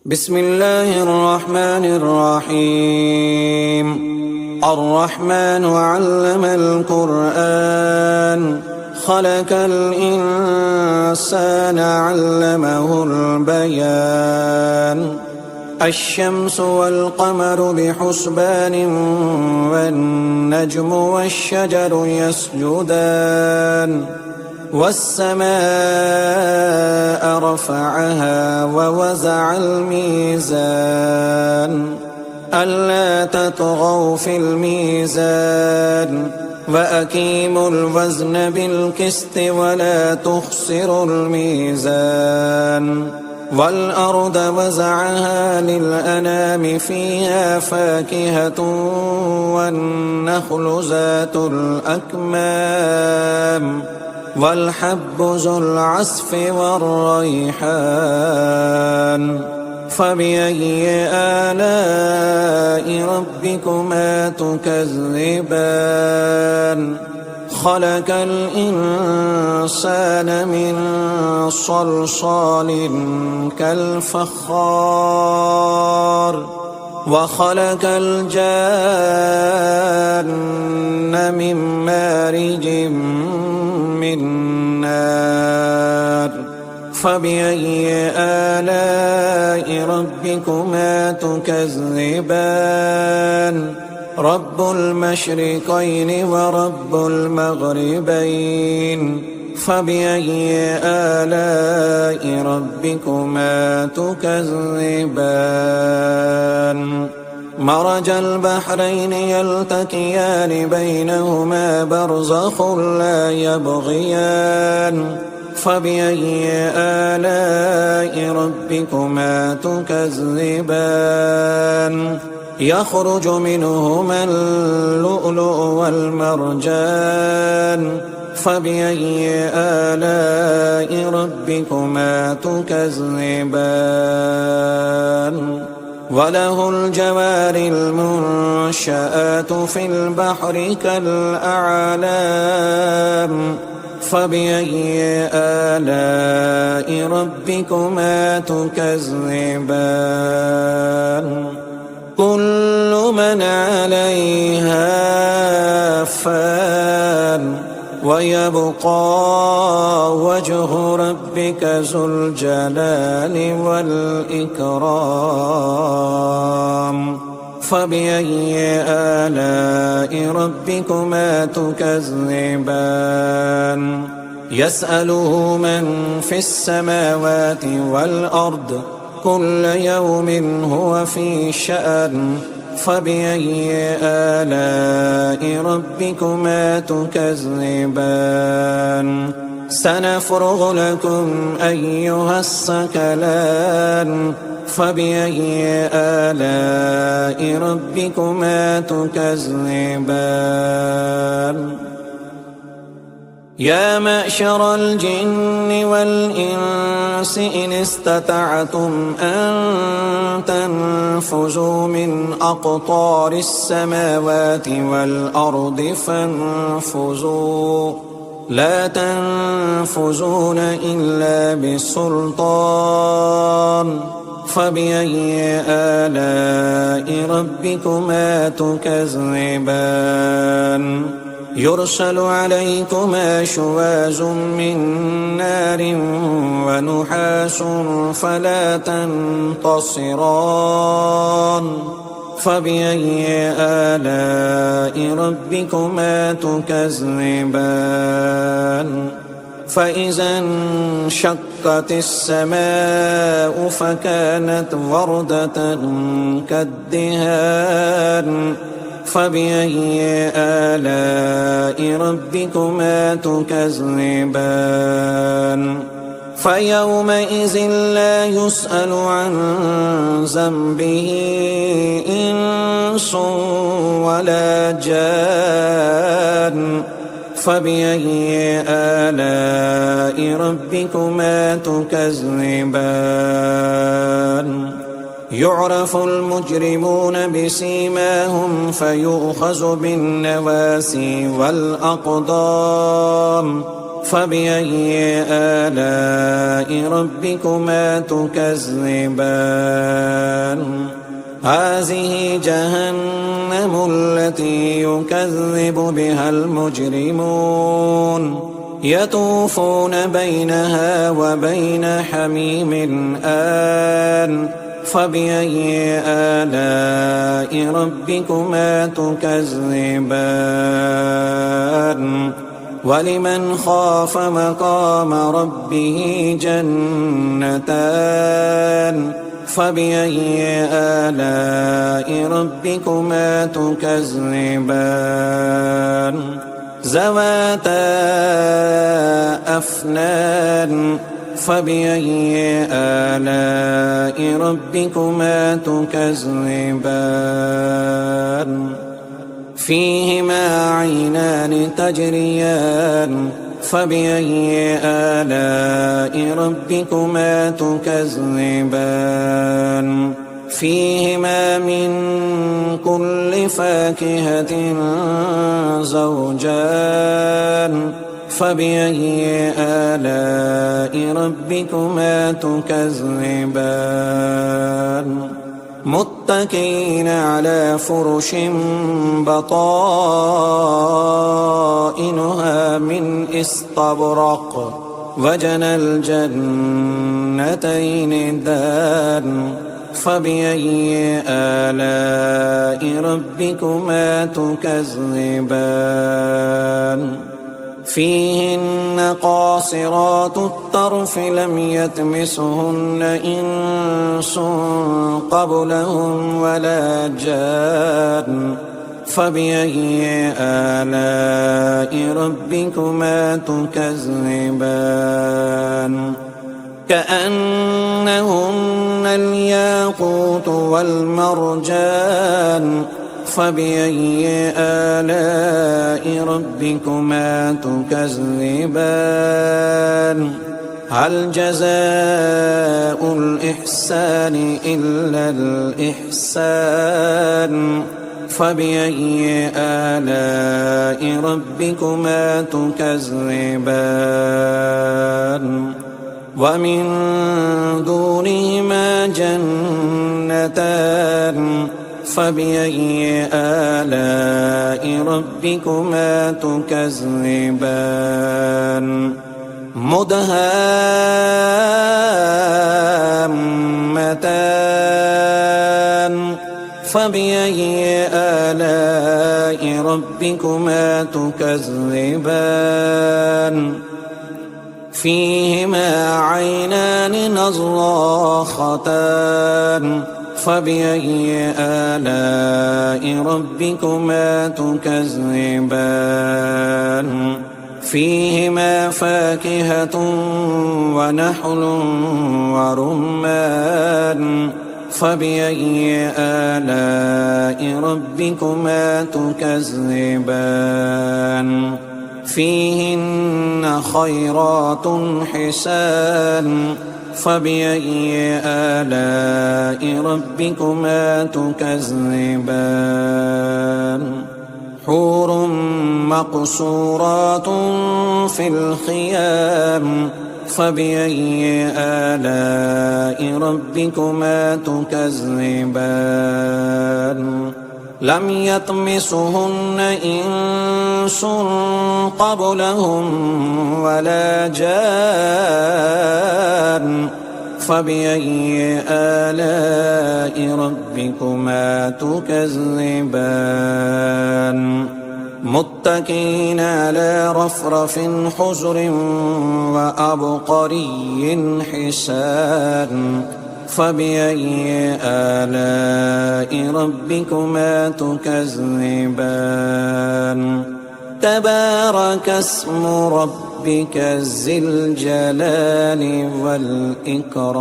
بسم الله الرحمن الرحيم. الرحمن علم القرآن خلق الإنسان علمه البيان. الشمس والقمر بحسبان والنجم والشجر يسجدان والسماء رفعها ووزع الميزان ألا تطغوا في الميزان وأقيموا الوزن بالقسط ولا تخسروا الميزان. والأرض وزعها للأنام فيها فاكهة والنخل ذات الأكمام والحب ذو العصف والريحان. فبأي آلاء ربكما تكذبان؟ خلق الإنسان من صلصال كالفخار وخلق الجان من مارج من نار. فبأي آلاء ربكما تكذبان؟ رب المشرقين ورب المغربين. فبأي آلاء ربكما تكذبان؟ مرج البحرين يلتقيان بينهما برزخ لا يبغيان. فبأي آلاء ربكما تكذبان؟ يخرج منهما اللؤلؤ والمرجان. فبأي آلاء ربكما تكذبان؟ وله الجوار المنشآت في البحر كالأعلام. فبأي آلاء ربكما تكذبان؟ كل من عليها فان ويبقى وجه ربك ذو الجلال والإكرام. فبأي آلاء ربكما تكذبان؟ يسأله من في السماوات والأرض كل يوم هو في شأن. فبأي آلاء ربكما تكذبان؟ سنفرغ لكم أيها الثقلان. فبأي آلاء ربكما تكذبان؟ يا معشر الجن والإنس إن استطعتم أن تنفذوا من أقطار السماوات والأرض فانفذوا لا تنفذون إلا بسلطان. فبأي آلاء ربكما تكذبان؟ يرسل عليكما شواظ من نار ونحاس فلا تنتصران. فبأي آلاء ربكما تكذبان؟ فإذا انشقت السماء فكانت وردة كالدهان. فبأي آلاء ربكما تكذبان؟ فيومئذ لا يسأل عن ذنبه إنس ولا جان. فبأي آلاء ربكما تكذبان؟ يعرف المجرمون بسيماهم فيؤخذ بالنواسي والأقدام. فبأي آلاء ربكما تكذبان هذه جهنم التي يكذب بها المجرمون يطوفون بينها وبين حميم آن فبأي آلاء ربكما تكذبان ولمن خاف مقام ربه جنتان فبأي آلاء ربكما تكذبان ذواتا أفنان فبأي آلاء ربكما تكذبان فيهما عينان تجريان فبأي آلاء ربكما تكذبان فيهما من كل فاكهة زوجان فبأي آلاء ربكما تكذبان متكئين على فرش بطائنها من استبرق وجنى الجنتين دان فبأي آلاء ربكما تكذبان فيهن قاصرات الطرف لم يطمثهن إنس قبلهم ولا جان فبأي آلاء ربكما تكذبان كأنهن الياقوت والمرجان فبأي آلاء ربكما تكذبان هل جزاء الإحسان إلا الإحسان فبأي آلاء ربكما تكذبان ومن دونهما جنتان فبأي آلاء ربكما تكذبان مدهامتان فبأي آلاء ربكما تكذبان فيهما عينان نضاختان فبأي آلاء ربكما تكذبان فيهما فاكهة ونحل ورمان فبأي آلاء ربكما تكذبان فيهن خيرات حسان فبأي آلاء ربكما تكذبان حور مقصورات في الخيام فبأي آلاء ربكما تكذبان لم يطمثهن إنس قبلهم ولا جان فبأي آلاء ربكما تكذبان متكئين على رفرف حجر وأبقري حسان فبأي آلاء ربكما تكذبان تبارك اسم ربك ذي الجلال والإكرام